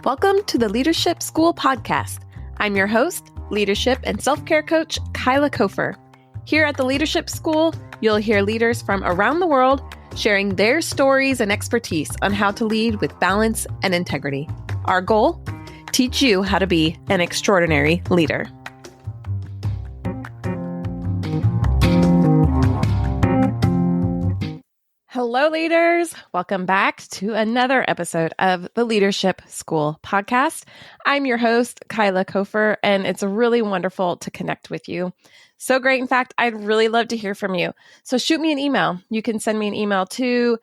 Welcome to the Leadership School podcast. I'm your host, leadership and self-care coach, Kyla Cofer. Here at the Leadership School, you'll hear leaders from around the world sharing their stories and expertise on how to lead with balance and integrity. Our goal? Teach you how to be an extraordinary leader. Hello, leaders. Welcome back to another episode of the Leadership School podcast. I'm your host, Kyla Cofer, and it's really wonderful to connect with you. So great. In fact, I'd really love to hear from you. So shoot me an email. You can send me an email to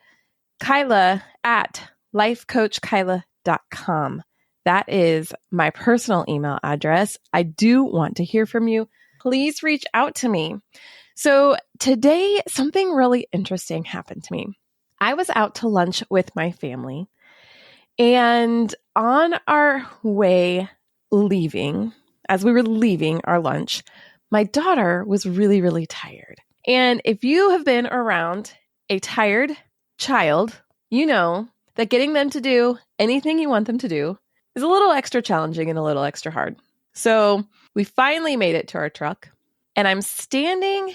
kyla@lifecoachkyla.com. That is my personal email address. I do want to hear from you. Please reach out to me. So today, something really interesting happened to me. I was out to lunch with my family, and on our way leaving, as we were leaving our lunch, my daughter was really, really tired. And if you have been around a tired child, you know that getting them to do anything you want them to do is a little extra challenging and a little extra hard. So we finally made it to our truck, and I'm standing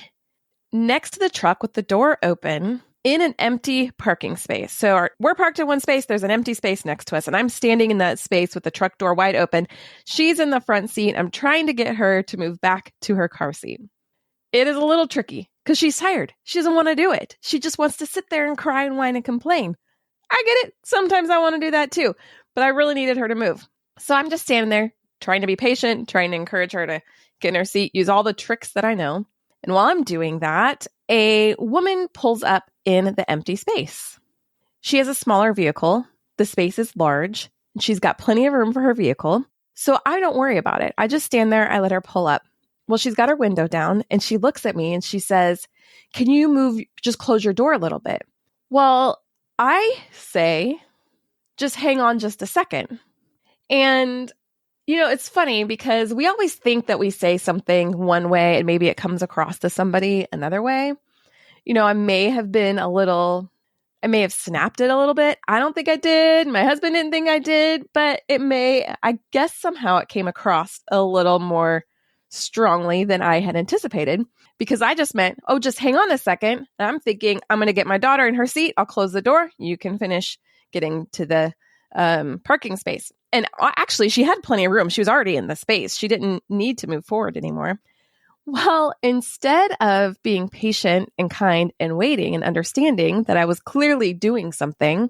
next to the truck with the door open in an empty parking space. So we're parked in one space. There's an empty space next to us, and I'm standing in that space with the truck door wide open. She's in the front seat. I'm trying to get her to move back to her car seat. It is a little tricky because she's tired. She doesn't want to do it. She just wants to sit there and cry and whine and complain. I get it. Sometimes I want to do that too, but I really needed her to move. So I'm just standing there trying to be patient, trying to encourage her to get in her seat, use all the tricks that I know. And while I'm doing that, a woman pulls up in the empty space. She has a smaller vehicle. The space is large, and she's got plenty of room for her vehicle. So I don't worry about it. I just stand there. I let her pull up. Well, she's got her window down, and she looks at me and she says, "Can you just close your door a little bit?" Well, I say, "Just hang on just a second." And it's funny because we always think that we say something one way and maybe it comes across to somebody another way. I may have snapped it a little bit. I don't think I did. My husband didn't think I did, but I guess somehow it came across a little more strongly than I had anticipated because I just meant, "Oh, just hang on a second." And I'm thinking, I'm going to get my daughter in her seat. I'll close the door. You can finish getting to the parking space. And actually, she had plenty of room. She was already in the space. She didn't need to move forward anymore. Well, instead of being patient and kind and waiting and understanding that I was clearly doing something,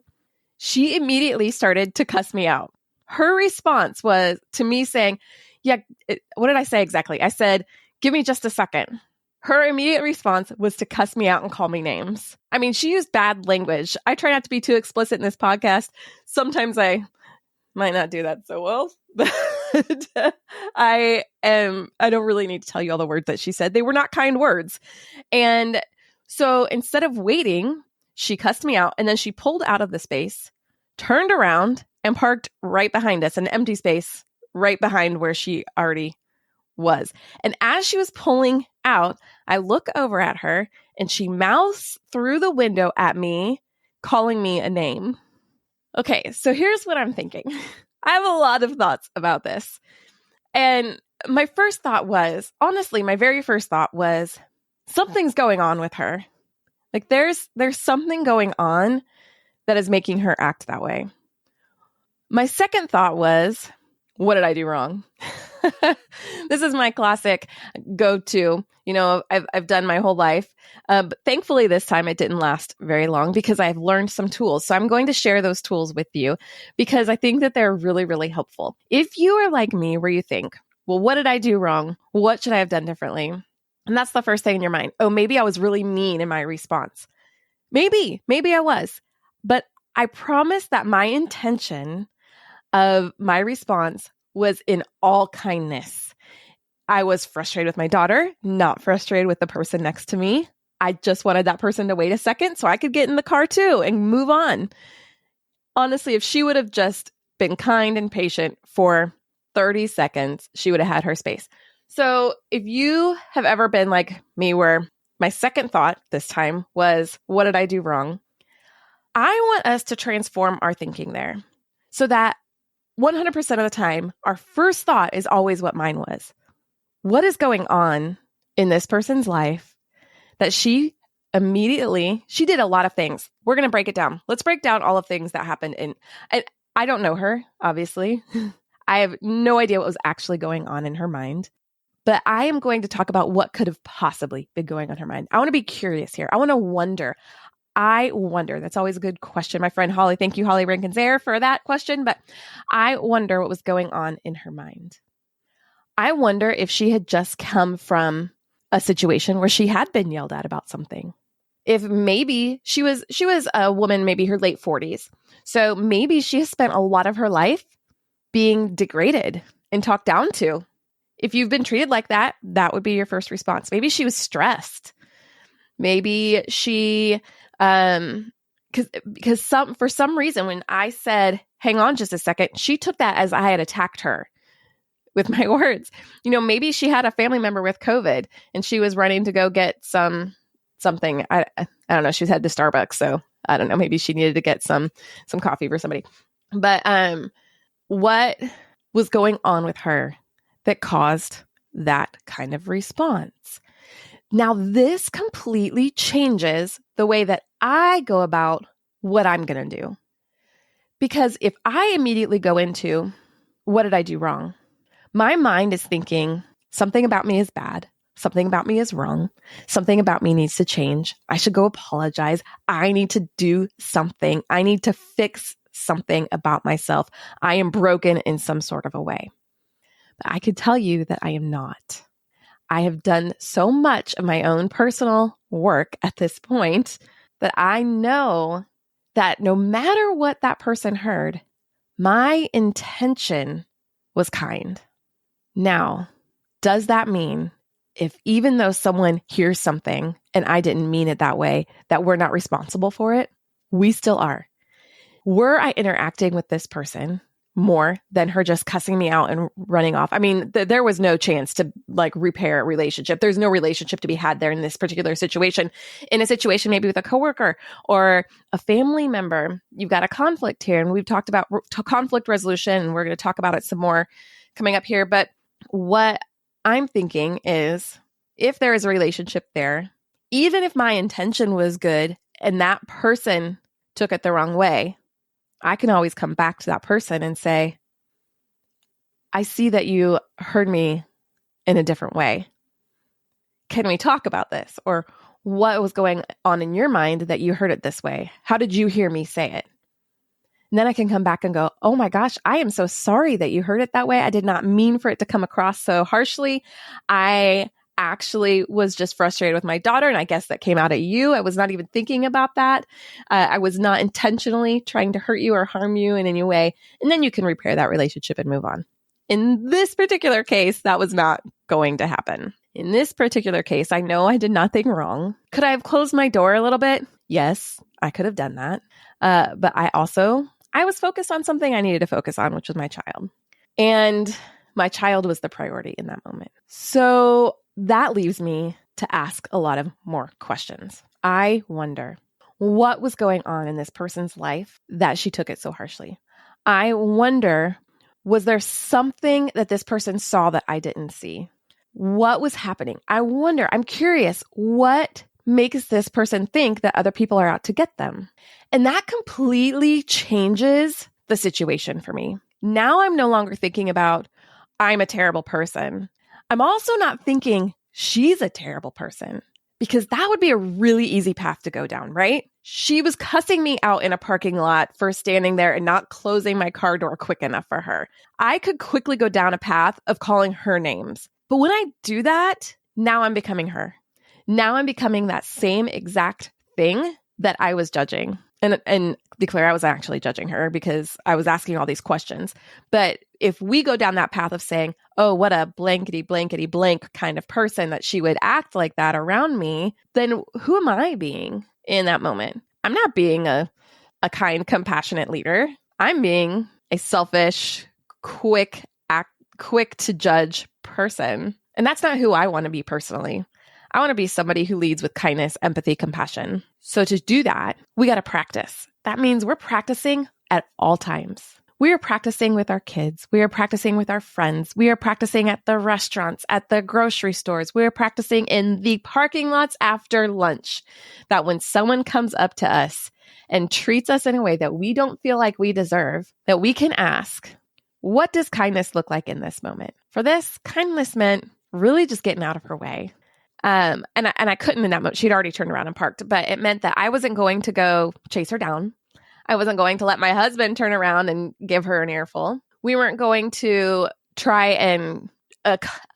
she immediately started to cuss me out. Her response was to me saying, what did I say exactly? I said, "Give me just a second." Her immediate response was to cuss me out and call me names. I mean, she used bad language. I try not to be too explicit in this podcast. Sometimes I might not do that so well, but I don't really need to tell you all the words that she said. They were not kind words. And so instead of waiting, she cussed me out, and then she pulled out of the space, turned around, and parked right behind us, an empty space right behind where she already was. And as she was pulling out, I look over at her, and she mouths through the window at me, calling me a name. Okay, so here's what I'm thinking. I have a lot of thoughts about this. And my very first thought was, something's going on with her. Like there's something going on that is making her act that way. My second thought was, what did I do wrong? This is my classic go-to. I've done my whole life. But thankfully, this time it didn't last very long because I've learned some tools. So I'm going to share those tools with you because I think that they're really, really helpful. If you are like me, where you think, well, what did I do wrong? What should I have done differently? And that's the first thing in your mind. Oh, maybe I was really mean in my response. Maybe I was. But I promise that my intention of my response was in all kindness. I was frustrated with my daughter, not frustrated with the person next to me. I just wanted that person to wait a second so I could get in the car too and move on. Honestly, if she would have just been kind and patient for 30 seconds, she would have had her space. So if you have ever been like me, where my second thought this time was, what did I do wrong? I want us to transform our thinking there so that 100% of the time, our first thought is always what mine was. What is going on in this person's life that she did a lot of things. We're going to break it down. Let's break down all of things that happened. And I don't know her, obviously. I have no idea what was actually going on in her mind. But I am going to talk about what could have possibly been going on her mind. I want to be curious here. I want to wonder. I wonder. That's always a good question. My friend Holly, thank you, Holly Rankin's for that question. But I wonder what was going on in her mind. I wonder if she had just come from a situation where she had been yelled at about something. If maybe she was a woman, maybe her late 40s. So maybe she has spent a lot of her life being degraded and talked down to. If you've been treated like that, that would be your first response. Maybe she was stressed. Maybe she, because for some reason, when I said, hang on just a second, she took that as I had attacked her with my words. Maybe she had a family member with COVID and she was running to go get something. I don't know. She was headed to Starbucks. So I don't know. Maybe she needed to get some coffee for somebody. But what was going on with her that caused that kind of response? Now, this completely changes the way that I go about what I'm going to do. Because if I immediately go into, what did I do wrong? My mind is thinking something about me is bad. Something about me is wrong. Something about me needs to change. I should go apologize. I need to do something. I need to fix something about myself. I am broken in some sort of a way. But I could tell you that I am not. I have done so much of my own personal work at this point that I know that no matter what that person heard, my intention was kind. Now, does that mean if even though someone hears something and I didn't mean it that way, that we're not responsible for it? We still are. Were I interacting with this person more than her just cussing me out and running off? I mean, there was no chance to repair a relationship. There's no relationship to be had there in this particular situation. In a situation maybe with a coworker or a family member, you've got a conflict here. And we've talked about conflict resolution, and we're going to talk about it some more coming up here. But what I'm thinking is, if there is a relationship there, even if my intention was good and that person took it the wrong way, I can always come back to that person and say, I see that you heard me in a different way. Can we talk about this? Or what was going on in your mind that you heard it this way? How did you hear me say it? And then I can come back and go, oh my gosh, I am so sorry that you heard it that way. I did not mean for it to come across so harshly. I actually was just frustrated with my daughter, and I guess that came out at you. I was not even thinking about that. I was not intentionally trying to hurt you or harm you in any way. And then you can repair that relationship and move on. In this particular case, that was not going to happen. In this particular case, I know I did nothing wrong. Could I have closed my door a little bit? Yes, I could have done that. But I was focused on something I needed to focus on, which was my child. And my child was the priority in that moment. So that leaves me to ask a lot of more questions. I wonder what was going on in this person's life that she took it so harshly. I wonder, was there something that this person saw that I didn't see? What was happening? I wonder, I'm curious, what makes this person think that other people are out to get them? And that completely changes the situation for me. Now I'm no longer thinking about, I'm a terrible person. I'm also not thinking she's a terrible person, because that would be a really easy path to go down, right? She was cussing me out in a parking lot for standing there and not closing my car door quick enough for her. I could quickly go down a path of calling her names. But when I do that, now I'm becoming her. Now I'm becoming that same exact thing that I was judging. And declare I was actually judging her because I was asking all these questions. But if we go down that path of saying, oh, what a blankety blank kind of person that she would act like that around me, then who am I being in that moment? I'm not being a kind, compassionate leader. I'm being a selfish, quick to judge person. And that's not who I want to be personally. I want to be somebody who leads with kindness, empathy, compassion. So to do that, we got to practice. That means we're practicing at all times. We are practicing with our kids. We are practicing with our friends. We are practicing at the restaurants, at the grocery stores. We are practicing in the parking lots after lunch, that when someone comes up to us and treats us in a way that we don't feel like we deserve, that we can ask, what does kindness look like in this moment? For this, kindness meant really just getting out of her way. And I couldn't in that moment. She'd already turned around and parked, but it meant that I wasn't going to go chase her down. I wasn't going to let my husband turn around and give her an earful. We weren't going to try and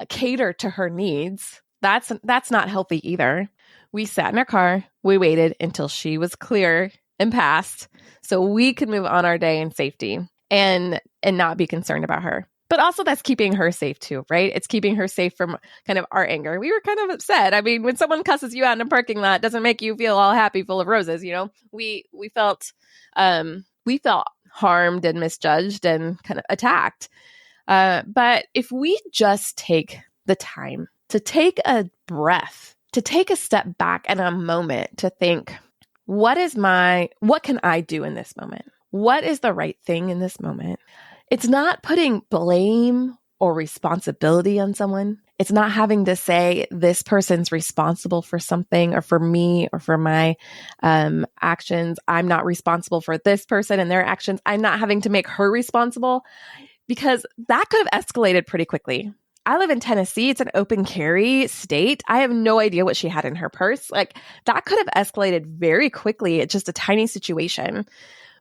cater to her needs. That's not healthy either. We sat in our car. We waited until she was clear and passed so we could move on our day in safety and not be concerned about her. But also that's keeping her safe too, right? It's keeping her safe from kind of our anger. We were kind of upset. I mean, when someone cusses you out in a parking lot, it doesn't make you feel all happy, full of roses, you know? We felt harmed and misjudged and kind of attacked. But if we just take the time to take a breath, to take a step back and a moment to think, what can I do in this moment? What is the right thing in this moment? It's not putting blame or responsibility on someone. It's not having to say this person's responsible for something or for me or for my actions. I'm not responsible for this person and their actions. I'm not having to make her responsible, because that could have escalated pretty quickly. I live in Tennessee. It's an open carry state. I have no idea what she had in her purse. Like, that could have escalated very quickly. It's just a tiny situation.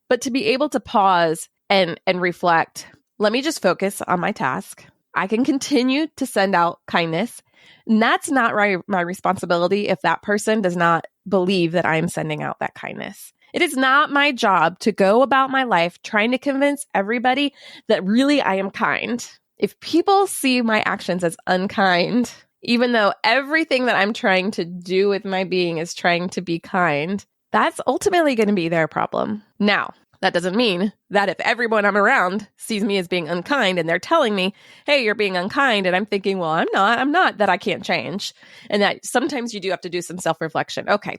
But to be able to pause and reflect, let me just focus on my task. I can continue to send out kindness. And that's not my responsibility if that person does not believe that I'm sending out that kindness. It is not my job to go about my life trying to convince everybody that really I am kind. If people see my actions as unkind, even though everything that I'm trying to do with my being is trying to be kind, that's ultimately going to be their problem. Now, that doesn't mean that if everyone I'm around sees me as being unkind and they're telling me, hey, you're being unkind, and I'm thinking, well, I'm not, that I can't change. And that sometimes you do have to do some self-reflection. Okay,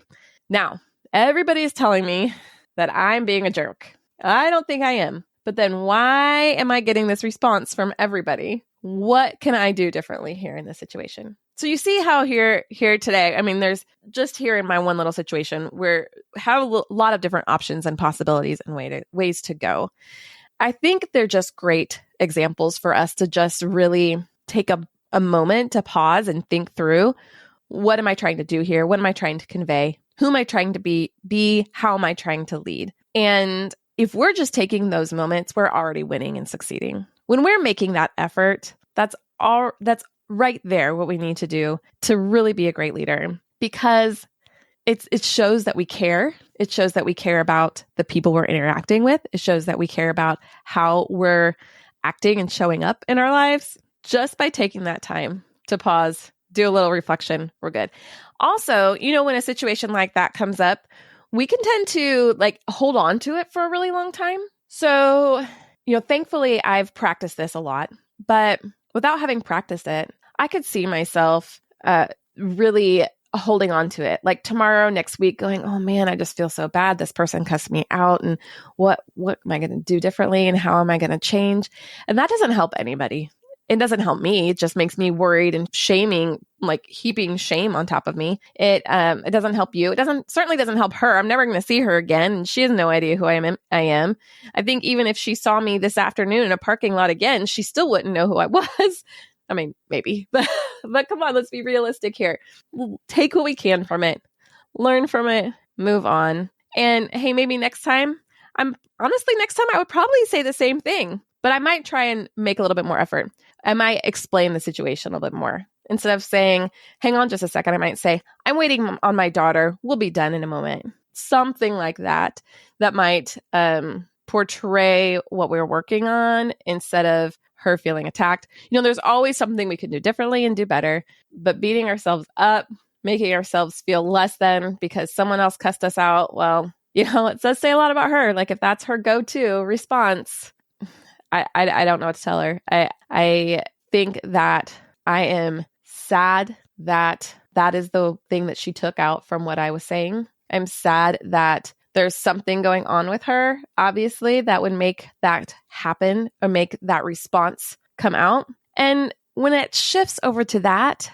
now everybody is telling me that I'm being a jerk. I don't think I am. But then why am I getting this response from everybody? What can I do differently here in this situation? So you see how here today, I mean, there's just here in my one little situation, we have a lot of different options and possibilities and ways to go. I think they're just great examples for us to just really take a moment to pause and think through, what am I trying to do here? What am I trying to convey? Who am I trying to be? How am I trying to lead? And if we're just taking those moments, we're already winning and succeeding. When we're making that effort, that's right there what we need to do to really be a great leader, because it shows that we care. It shows that we care about the people we're interacting with. It shows that we care about how we're acting and showing up in our lives. Just by taking that time to pause, do a little reflection, we're good. Also, when a situation like that comes up, we can tend to hold on to it for a really long time. So, thankfully I've practiced this a lot, but without having practiced it, I could see myself really holding on to it. Like tomorrow, next week, going, oh man, I just feel so bad. This person cussed me out, and what am I going to do differently, and how am I going to change? And that doesn't help anybody. It doesn't help me. It just makes me worried and shaming, heaping shame on top of me. It doesn't help you. Certainly doesn't help her. I'm never going to see her again, and she has no idea who I am. I think even if she saw me this afternoon in a parking lot again, she still wouldn't know who I was. I mean, maybe, but come on, let's be realistic here. Take what we can from it, learn from it, move on. And hey, maybe next time I would probably say the same thing, but I might try and make a little bit more effort. I might explain the situation a little bit more. Instead of saying, hang on just a second, I might say, I'm waiting on my daughter. We'll be done in a moment. Something like that might portray what we're working on instead of her feeling attacked. There's always something we can do differently and do better, but beating ourselves up, making ourselves feel less than because someone else cussed us out, well, it does say a lot about her. If that's her go-to response, I don't know what to tell her. I think that I am sad that is the thing that she took out from what I was saying. I'm sad that there's something going on with her, obviously, that would make that happen or make that response come out. And when it shifts over to that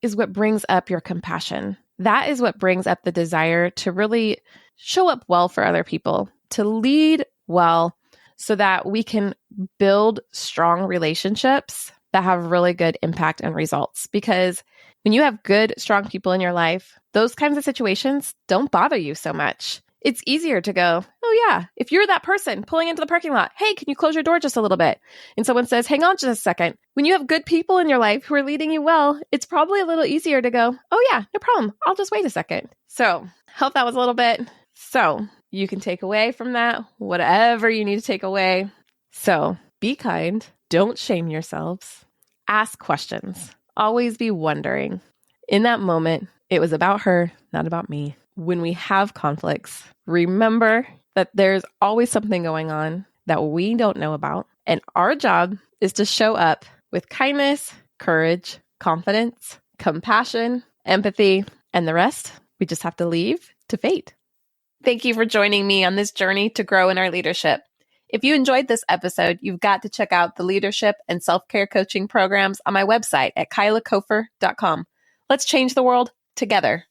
is what brings up your compassion. That is what brings up the desire to really show up well for other people, to lead well so that we can build strong relationships that have really good impact and results. Because when you have good, strong people in your life, those kinds of situations don't bother you so much. It's easier to go, oh yeah, if you're that person pulling into the parking lot, hey, can you close your door just a little bit? And someone says, hang on just a second. When you have good people in your life who are leading you well, it's probably a little easier to go, oh yeah, no problem. I'll just wait a second. So hope that was a little bit. So you can take away from that whatever you need to take away. So be kind. Don't shame yourselves. Ask questions. Always be wondering. In that moment, it was about her, not about me. When we have conflicts, remember that there's always something going on that we don't know about. And our job is to show up with kindness, courage, confidence, compassion, empathy, and the rest we just have to leave to fate. Thank you for joining me on this journey to grow in our leadership. If you enjoyed this episode, you've got to check out the leadership and self-care coaching programs on my website at kylacofer.com. Let's change the world together.